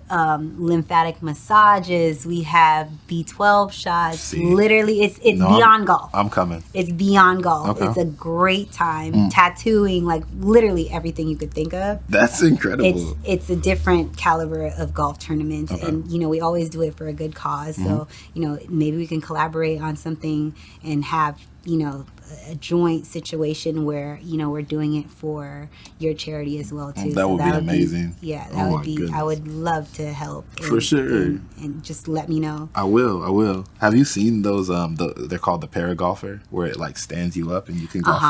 lymphatic massages. We have B12 shots. See. Literally, it's No, beyond golf. I'm coming. It's beyond golf. Okay. It's a great time. Tattooing, like literally everything you could think of. That's incredible. It's a different caliber of golf tournaments, Okay. and you know we always do it for a good cause. So you know maybe we can collaborate on something and have, you know, a joint situation where, you know, we're doing it for your charity as well too. That would be amazing. Yeah, that Oh would my be. goodness. I would love to help. For sure. And just let me know. I will. Have you seen those? They're called the Paragolfer, where it like stands you up and you can golf.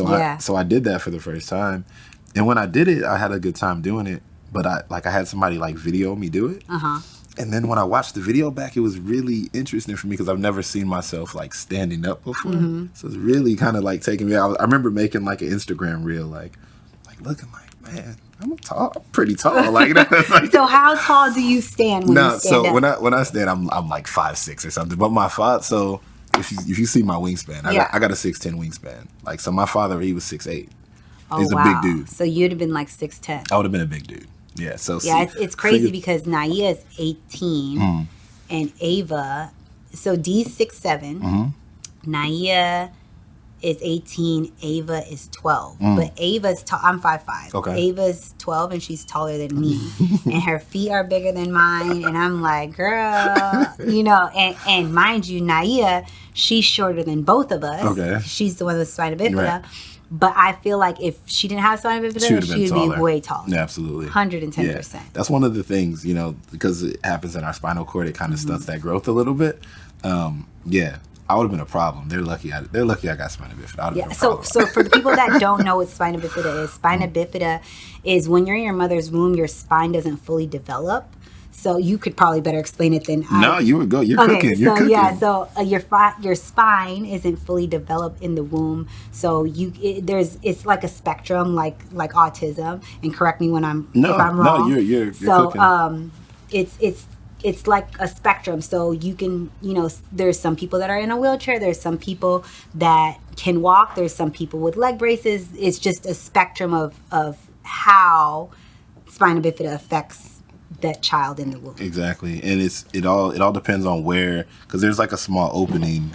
Yeah. So I did that for the first time, and when I did it, I had a good time doing it. But I had somebody like video me do it. And then when I watched the video back, it was really interesting for me because I've never seen myself like standing up before. So it's really kind of like taking me out. I remember making like an Instagram reel, like looking like, man, I'm pretty tall. Like, like So how tall do you stand when you stand up? when I stand, I'm like 5'6" or something. But my father, so if you see my wingspan, I got a 6'10" wingspan. Like, so my father, he was 6'8". Oh, He's wow. a big dude. So you'd have been like 6'10". I would have been a big dude. Yeah. So Yeah, it's crazy figure- because Naya is 18 and Ava, so D's 6'7", Naya is 18, Ava is 12. But Ava's tall. I'm 5'5". Okay. Ava's 12 and she's taller than me. And her feet are bigger than mine. And I'm like, girl, you know, and mind you, Naya, She's shorter than both of us. Okay. She's the one with spina bifida. Right. But I feel like if she didn't have spina bifida, she would be way taller. Yeah, absolutely. 110%. Yeah. That's one of the things, because it happens in our spinal cord, it kind of stunts that growth a little bit. Yeah. I would have been a problem. They're lucky I got spina bifida. Yeah. So for the people that don't know what spina bifida is when you're in your mother's womb, your spine doesn't fully develop. So you could probably better explain it than I. No, you would go. You're cooking. You're cooking. Yeah. So your spine isn't fully developed in the womb. So it's like a spectrum, like autism. And correct me if I'm wrong. No, you're so cooking. it's like a spectrum. So you can, there's some people that are in a wheelchair. There's some people that can walk. There's some people with leg braces. It's just a spectrum of how spina bifida affects that child in the womb. Exactly. And it all depends on where, because there's like a small opening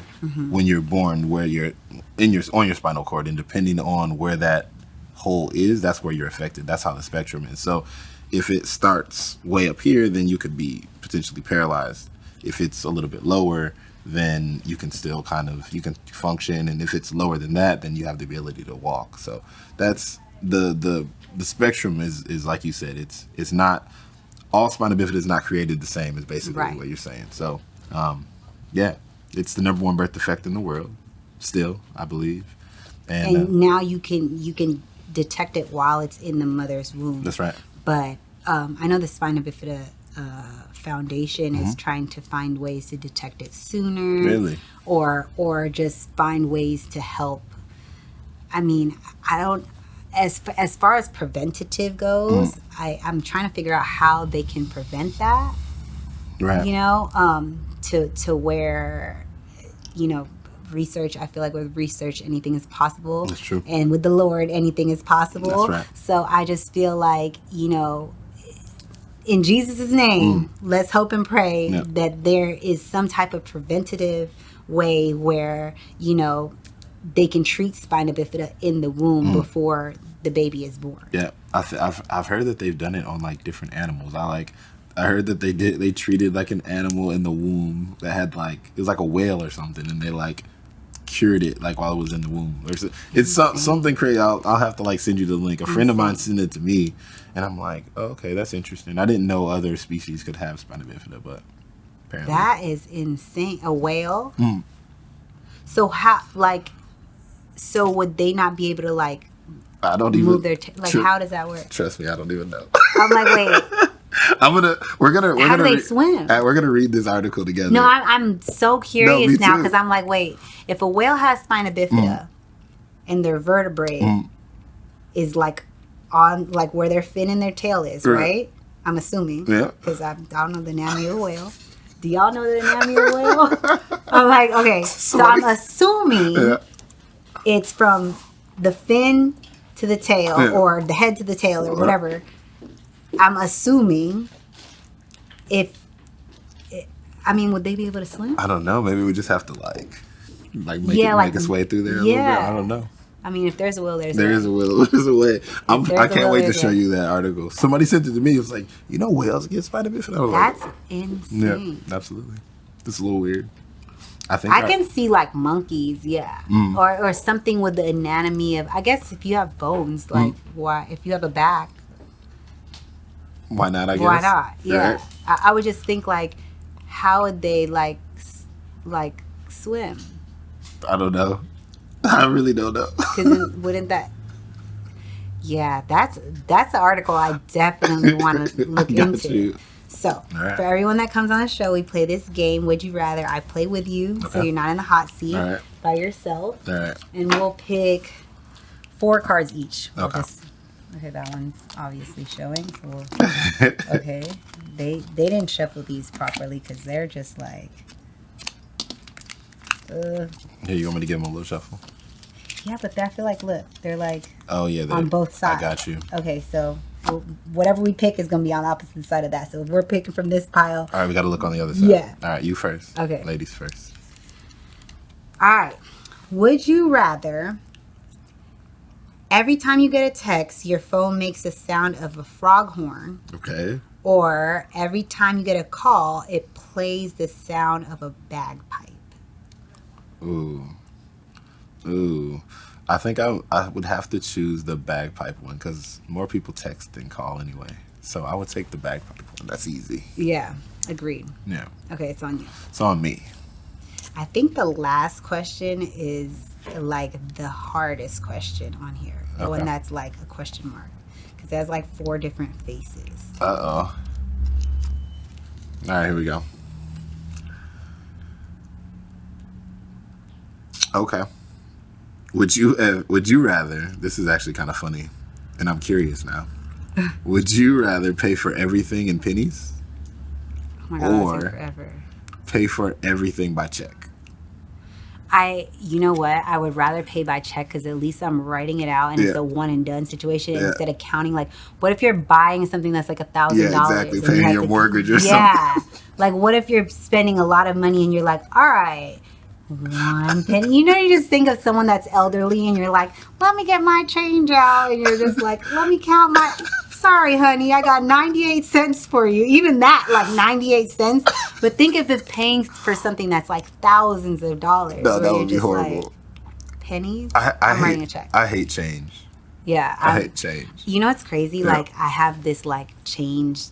when you're born where you're on your spinal cord, and depending on where that hole is, that's where you're affected. That's how the spectrum is. So if it starts way up here, then you could be potentially paralyzed. If it's a little bit lower, then you can still you can function. And if it's lower than that, then you have the ability to walk. So that's the spectrum is like you said, it's not, all spina bifida is not created the same, is basically what you're saying. So, yeah, it's the number one birth defect in the world, still, I believe. And now you can detect it while it's in the mother's womb. That's right. But I know the Spina Bifida Foundation is trying to find ways to detect it sooner. Really? Or just find ways to help. I mean, I don't... As far as preventative goes, I'm trying to figure out how they can prevent that. Right. To where, research, I feel like with research, anything is possible. That's true. And with the Lord, anything is possible. That's right. So I just feel like, in Jesus' name, let's hope and pray that there is some type of preventative way where, they can treat spina bifida in the womb before the baby is born. Yeah, I've heard that they've done it on like different animals. I heard that they treated like an animal in the womb that had it was like a whale or something, and they cured it while it was in the womb. It's something crazy. I'll have to send you the link. A friend of mine sent it to me, and I'm like, oh, okay, that's interesting. I didn't know other species could have spina bifida, but apparently that is insane. A whale. So how so would they not be able to I don't even move their how does that work? Trust me, I don't even know. I'm like, wait. We're gonna how do they swim? We're gonna read this article together. No, I'm so curious now because I'm like, wait, if a whale has spina bifida and their vertebrae is on where their fin and their tail is, right? I'm assuming. Yeah. Because I don't know the anatomy of a whale. Do y'all know the anatomy of a whale? I'm like, okay, so I'm assuming it's from the fin to the tail or the head to the tail or whatever. I'm assuming would they be able to swim? I don't know. Maybe we just have to make its way through there a little bit. I don't know. I mean, if there's a will, there's a will. There's a way. I can't wait to show you that article. Somebody sent it to me. It was like, whales get spina bifida. That's insane. Yeah, absolutely. It's a little weird. I can see monkeys, or something with the anatomy of. I guess if you have bones, why? If you have a back, why not? I guess. Why not? Yeah, right. I would just think how would they swim? I don't know. I really don't know. Because wouldn't that? Yeah, that's the article I definitely want to look into. So, for everyone that comes on the show, we play this game, Would You Rather. I play with you, so you're not in the hot seat by yourself. All right. And we'll pick 4 cards each. Okay. Okay, that one's obviously showing. Okay. They didn't shuffle these properly because they're just Here, you want me to give them a little shuffle? Yeah, but I feel look, they're oh yeah, on both sides. I got you. Okay, so whatever we pick is going to be on the opposite side of that. So if we're picking from this pile. All right, we got to look on the other side. Yeah. All right, you first. Okay. Ladies first. All right. Would you rather every time you get a text, your phone makes the sound of a frog horn? Okay. Or every time you get a call, it plays the sound of a bagpipe? Ooh. Ooh. I think I would have to choose the bagpipe one because more people text than call anyway. So I would take the bagpipe one. That's easy. Yeah, agreed. Yeah. Okay, it's on you. It's on me. I think the last question is like the hardest question on here. The one that's like a question mark. Because it has like 4 different faces. Uh-oh. All right, here we go. Okay. Would you rather, this is actually kind of funny, and I'm curious now. Would you rather pay for everything in pennies? Oh my God, or that's forever. Pay for everything by check? You know what? I would rather pay by check because at least I'm writing it out and it's a one and done situation instead of counting. Like, what if you're buying something that's like $1,000? Yeah, exactly. Paying your mortgage or something. Yeah. Like, what if you're spending a lot of money and you're like, all right, 1 penny. You know, you just think of someone that's elderly and you're like, let me get my change out. And you're just like, let me count my... Sorry, honey, I got 98 cents for you. Even that, like 98 cents. But think if it's paying for something that's like thousands of dollars. No, that would be horrible. Like, pennies? I'm writing a check. I hate change. Yeah. I hate change. You know what's crazy? Yeah. Like, I have this, like, change.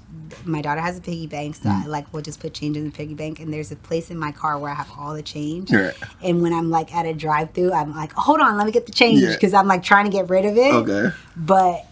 My daughter has a piggy bank, so I, like, we'll just put change in the piggy bank. And there's a place in my car where I have all the change. Right. And when I'm, like, at a drive-thru, I'm like, hold on, let me get the change. Because I'm, like, trying to get rid of it. Okay. But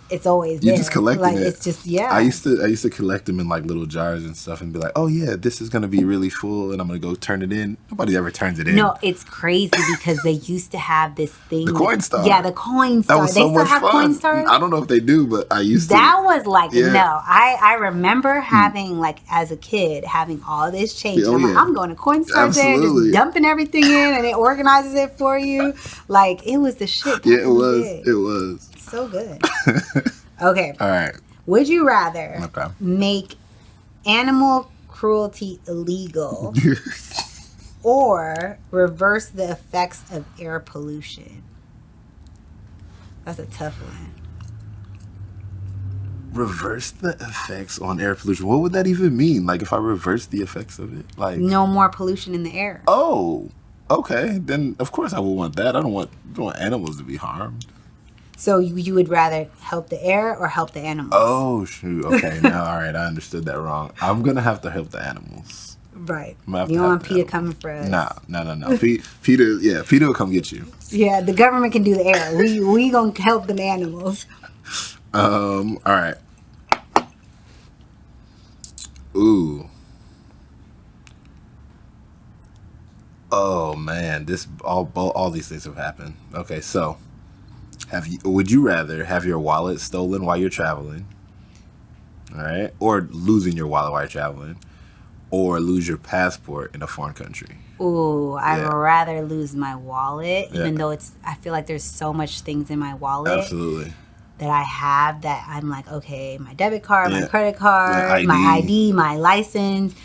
it's always there. You just collecting like, it. It's just, yeah. I used to collect them in like little jars and stuff and be like, oh yeah, this is gonna be really full and I'm gonna go turn it in. Nobody ever turns it in. No, it's crazy because they used to have this thing. The Coinstar. Yeah, the Coinstar. That was so much fun. Coinstars? I don't know if they do, but I used that to. Was like, no. I remember having, like, as a kid, having all this change. Oh, like, I'm going to Coinstar there, just dumping everything in, and it organizes it for you. Like, it was the shit. Yeah, it was. It was. So good. Okay. All right. Would you rather make animal cruelty illegal or reverse the effects of air pollution? That's a tough one. Reverse the effects on air pollution. What would that even mean? Like, if I reverse the effects of it? Like, no more pollution in the air. Oh, okay. Then, of course, I would want that. I don't want animals to be harmed. So you would rather help the air or help the animals? Oh, shoot. Okay. Now, all right. I understood that wrong. I'm going to have to help the animals. Right. You don't want Peter coming for us. No. Peter will come get you. Yeah, the government can do the air. We going to help the animals. All right. Ooh. Oh, man. All these things have happened. Okay, so... Would you rather have your wallet stolen while you're traveling, all right, or losing your wallet while you're traveling, or lose your passport in a foreign country? Ooh, I'd rather lose my wallet, even though I feel like there's so much things in my wallet. Absolutely. That I have that I'm like, okay, my debit card, my credit card, my ID, my license.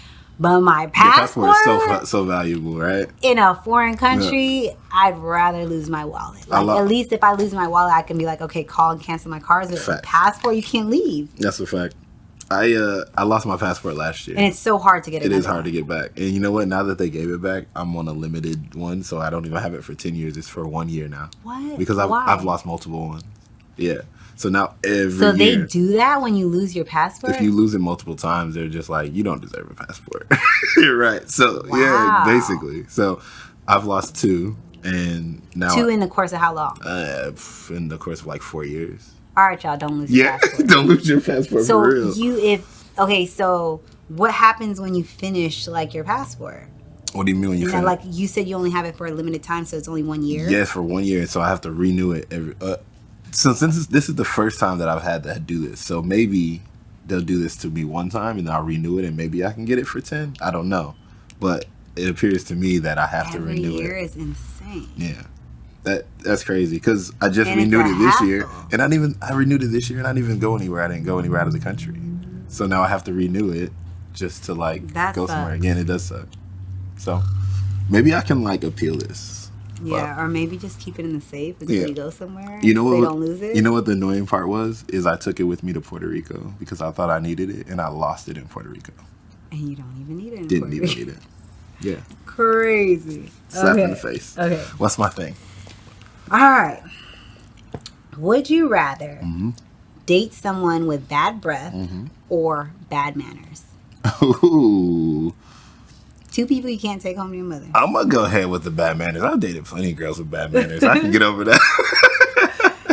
But my passport is so valuable, right? In a foreign country, I'd rather lose my wallet. Like, at least if I lose my wallet, I can be like, okay, call and cancel my cards. But a passport, you can't leave. That's a fact. I lost my passport last year. And it's so hard to get it back. It is hard to get back. And you know what? Now that they gave it back, I'm on a limited one, so I don't even have it for 10 years. It's for 1 year now. What? Because I've lost multiple ones. Yeah. So now every year. So they do that when you lose your passport? If you lose it multiple times, they're just like, you don't deserve a passport. You're right. So, yeah, basically. So I've lost 2. And now 2 in the course of how long? In the course of like 4 years. All right, y'all, don't lose your passport. Don't lose your passport for real. So what happens when you finish, like, your passport? What do you mean when you finish? Like, you said you only have it for a limited time, so it's only 1 year? Yes, for 1 year. So I have to renew it every... So since this is the first time that I've had to do this, so maybe they'll do this to me one time and I'll renew it and maybe I can get it for 10. I don't know. But it appears to me that I have to renew it. Every year is insane. Yeah. That's crazy because I just renewed it this year and I renewed it this year and I didn't even go anywhere. I didn't go anywhere out of the country. So now I have to renew it just to go somewhere again. It does suck. So maybe I can appeal this. Yeah, or maybe just keep it in the safe until you go somewhere. You know what? So you don't lose it. You know what the annoying part was? Is I took it with me to Puerto Rico because I thought I needed it, and I lost it in Puerto Rico. And you don't even need it. Didn't even need it. Yeah. Crazy. Slap in the face. Okay. What's my thing? All right. Would you rather date someone with bad breath or bad manners? Ooh. Two people you can't take home to your mother. I'm going to go ahead with the bad manners. I've dated plenty of girls with bad manners. I can get over that.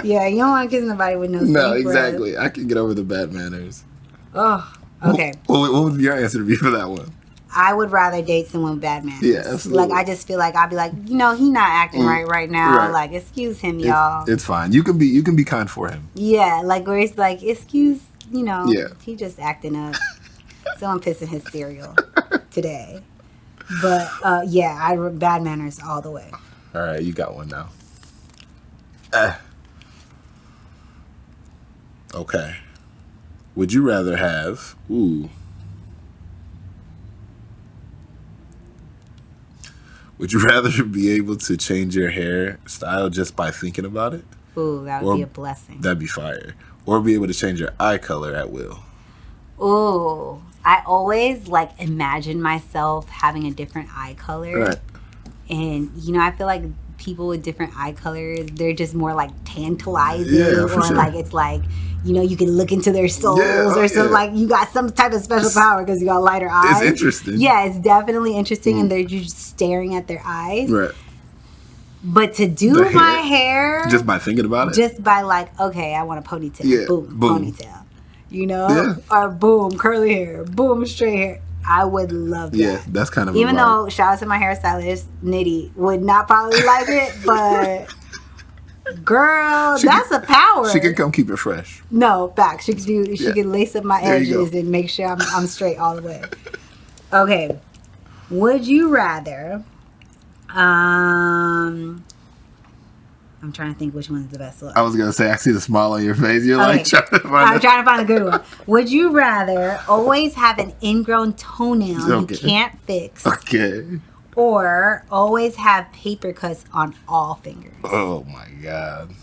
Yeah, you don't want to kiss nobody with no No, stink breath. exactly. I can get over the bad manners. Oh, okay. What would your answer to be for that one? I would rather date someone with bad manners. Yeah, absolutely. Like, I just feel like I'd be like, he not acting right now. Right. Like, excuse him, y'all. It's fine. You can be kind for him. Yeah, like where it's like, excuse, Yeah. he just acting up. Someone pissing his cereal today. But bad manners all the way. All right, you got one now. Okay. Would you rather have Would you rather be able to change your hairstyle just by thinking about it? Ooh, that would be a blessing. That'd be fire. Or be able to change your eye color at will. Ooh, I always imagine myself having a different eye color. Right. And, I feel like people with different eye colors, they're just more tantalizing. Yeah, for sure. It's you can look into their souls or something. You got some type of special power because you got lighter eyes. It's interesting. Yeah, it's definitely interesting. And they're just staring at their eyes. Right. But to do my hair. Just by thinking about it? Just by okay, I want a ponytail. Yeah. Boom. Ponytail. Yeah. Or boom, curly hair. Boom, straight hair. I would love that. Yeah, that's kind of even though shout out to my hairstylist, Nitty, would not probably like it, but girl, that's a power. She can come keep it fresh. No, back. She can lace up my edges and make sure I'm straight all the way. Okay. Would you rather I'm trying to think which one's the best one. I was gonna say I see the smile on your face. You're I'm trying to find a good one. Would you rather always have an ingrown toenail you can't fix? Okay. Or always have paper cuts on all fingers? Oh my God.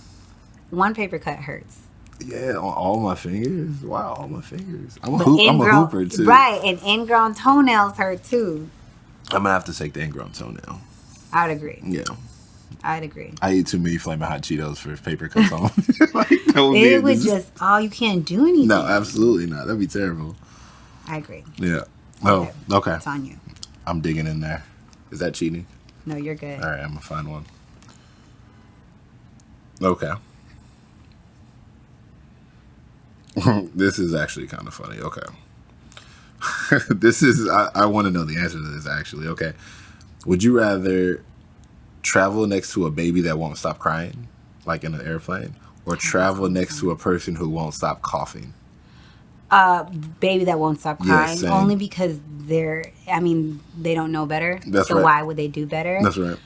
One paper cut hurts. Yeah, on all my fingers. Wow, all my fingers. I'm a hooper too. Right, and ingrown toenails hurt too. I'm gonna have to take the ingrown toenail. I'd agree. Yeah. I'd agree. I eat too many Flamin' Hot Cheetos for paper cuts on. You can't do anything. No, absolutely not. That'd be terrible. I agree. Yeah. Oh, okay. It's on you. I'm digging in there. Is that cheating? No, you're good. All right, I'm gonna find one. Okay. This is actually kind of funny. Okay. I want to know the answer to this actually. Okay. Would you rather travel next to a baby that won't stop crying, like in an airplane, or travel next to a person who won't stop coughing? Baby that won't stop crying, only because they don't know better. That's so right. Why would they do better? That's right.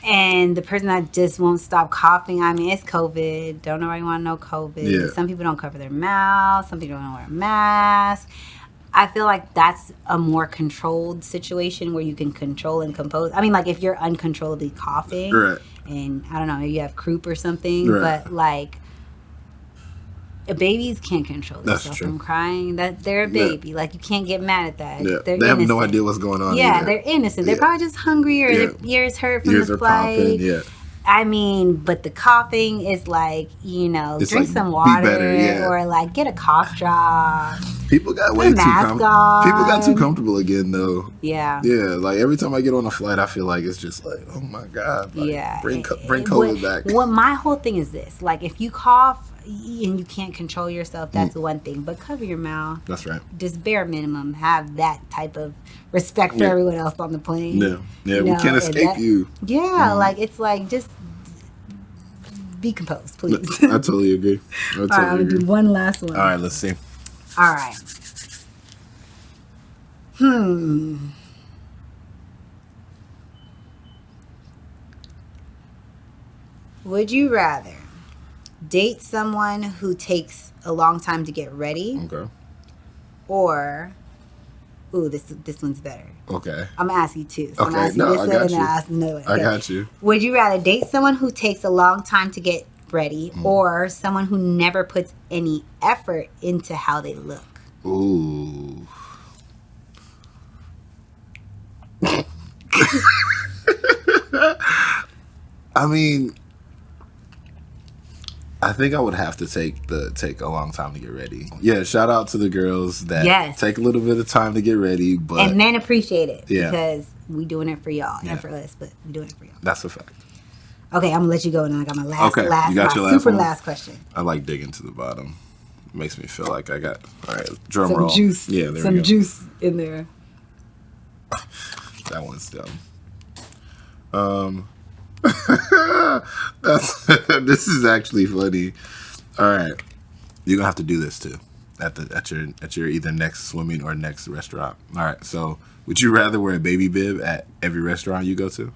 And the person that just won't stop coughing, it's COVID. Don't nobody want to know COVID. Yeah. Some people don't cover their mouth. Some people don't wear a mask. I feel like that's a more controlled situation where you can control and compose. If you're uncontrollably coughing, right. And I don't know, maybe you have croup or something, right. But babies can't control themselves from crying. That they're a baby. Yeah. You can't get mad at that. Yeah. They're they have innocent. no idea what's going on. Yeah, either. they're innocent. They're probably just hungry or their ears hurt from the flight. Popping, yeah. But the coughing is it's drink some water be better, or get a cough drop. People got people got too comfortable again though. Yeah. Yeah, every time I get on a flight, I feel like it's just oh my God. Bring COVID back. What my whole thing is this: if you cough and you can't control yourself, that's one thing. But cover your mouth. That's right. Just bare minimum. Have that type of respect for everyone else on the plane. Yeah. We can't escape you. Yeah, it's just be composed, please. I totally agree. All right, I'm gonna do one last one. All right, let's see. All right. Would you rather date someone who takes a long time to get ready? Okay. Or, this one's better. Okay. I'm gonna ask you two. So okay. I'm gonna ask you I got you. ask another one. Okay. I got you. Would you rather date someone who takes a long time to get ready, or someone who never puts any effort into how they look? Ooh. I mean, I think I would have to take a long time to get ready. Yeah, shout out to the girls that take a little bit of time to get ready, but and men appreciate it because we doing it for y'all and for us, but we doing it for y'all. That's a fact. Okay, I'm gonna let you go, and then I got my last, last question. I like digging to the bottom. It makes me feel like I got drum roll. Juice. Yeah, there some juice in there. That one's dumb. This is actually funny. All right, you're gonna have to do this too at your either next swimming or next restaurant. All right, so would you rather wear a baby bib at every restaurant you go to,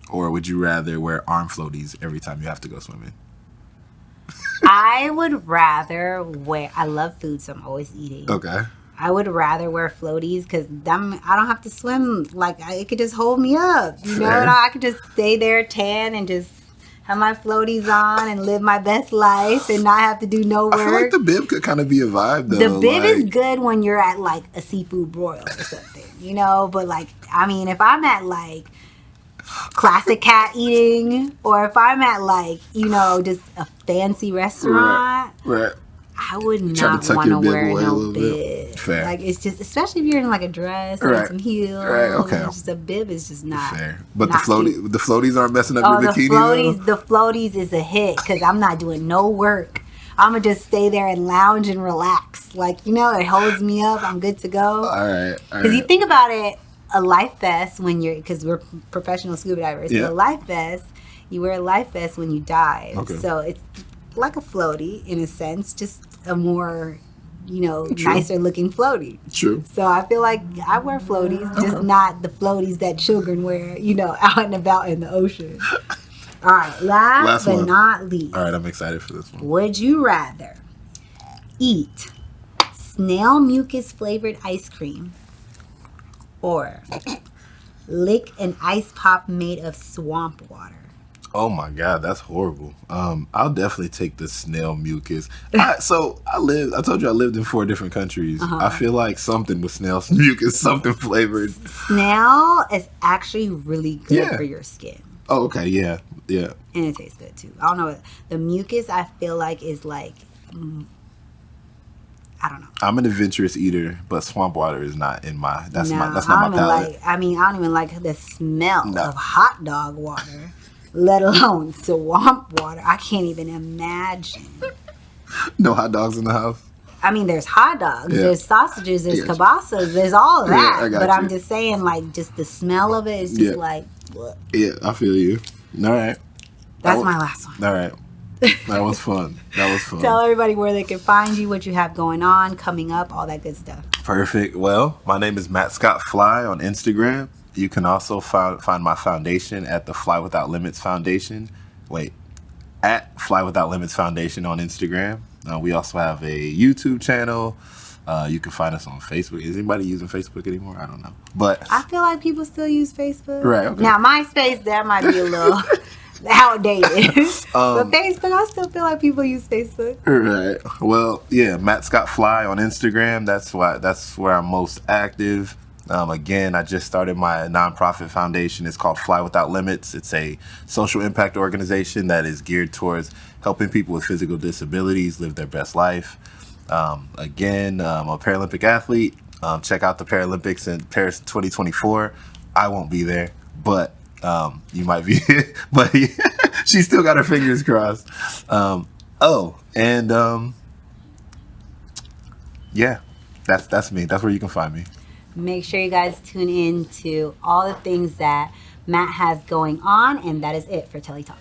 or would you rather wear arm floaties every time you have to go swimming? I would rather wear. I love food, so I'm always eating. Okay. I would rather wear floaties because I don't have to swim. Like, it could just hold me up, you know? And I could just stay there tan and just have my floaties on and live my best life and not have to do no work. I feel like the bib could kind of be a vibe, though. The bib is good when you're at, like, a seafood broil or something, you know? But, like, I mean, if I'm at, like, classic cat eating, or if I'm at, like, you know, just a fancy restaurant, right. I would not want to wear no bib. Fair. Like, it's just, especially if you're in like a dress or some heels. Right. Okay. It's just a bib is just not fair. But the floaties aren't messing up your bikini. The floaties is a hit because I'm not doing no work. I'm gonna just stay there and lounge and relax. Like, you know, it holds me up. I'm good to go. All right. Because you think about it, a life vest because we're professional scuba divers. Yeah. So a life vest, you wear a life vest when you dive. Okay. So it's like a floaty in a sense, just a more, you know, nicer looking floaty. True. So I feel like I wear floaties, just not the floaties that children wear, you know, out and about in the ocean. All right, last but not least. All right, I'm excited for this one. Would you rather eat snail mucus flavored ice cream or lick an ice pop made of swamp water? Oh my God, that's horrible. I'll definitely take the snail mucus. I told you I lived in 4 different countries. I feel like something with snail mucus, something flavored. Snail is actually really good for your skin. Oh, okay, yeah. And it tastes good too. I don't know. The mucus I feel like is like, I don't know. I'm an adventurous eater, but swamp water is not in my, that's not my palate. I don't even like the smell of hot dog water. Let alone swamp water. I can't even imagine. No hot dogs in the house? I mean, there's hot dogs, there's sausages, there's kielbasas, there's all of that. But I'm just saying, like, just the smell of it is just like, what? Yeah, I feel you. All right. That's my last one. All right. That was fun. Tell everybody where they can find you, what you have going on, coming up, all that good stuff. Perfect. Well, my name is Matt Scott Fly on Instagram. You can also find my foundation at the Fly Without Limits Foundation. At Fly Without Limits Foundation on Instagram. We also have a YouTube channel. You can find us on Facebook. Is anybody using Facebook anymore? I don't know. But I feel like people still use Facebook. Right. Okay. Now, MySpace, that might be a little outdated. But Facebook, I still feel like people use Facebook. Right. Well, yeah, Matt Scott Fly on Instagram. That's where I'm most active. Again, I just started my nonprofit foundation. It's called Fly Without Limits. It's a social impact organization that is geared towards helping people with physical disabilities live their best life. Again, I'm a Paralympic athlete. Check out the Paralympics in Paris 2024. I won't be there, but you might be. But she still got her fingers crossed. Yeah, that's me. That's where you can find me. Make sure you guys tune in to all the things that Matt has going on, and that is it for Telli Talk.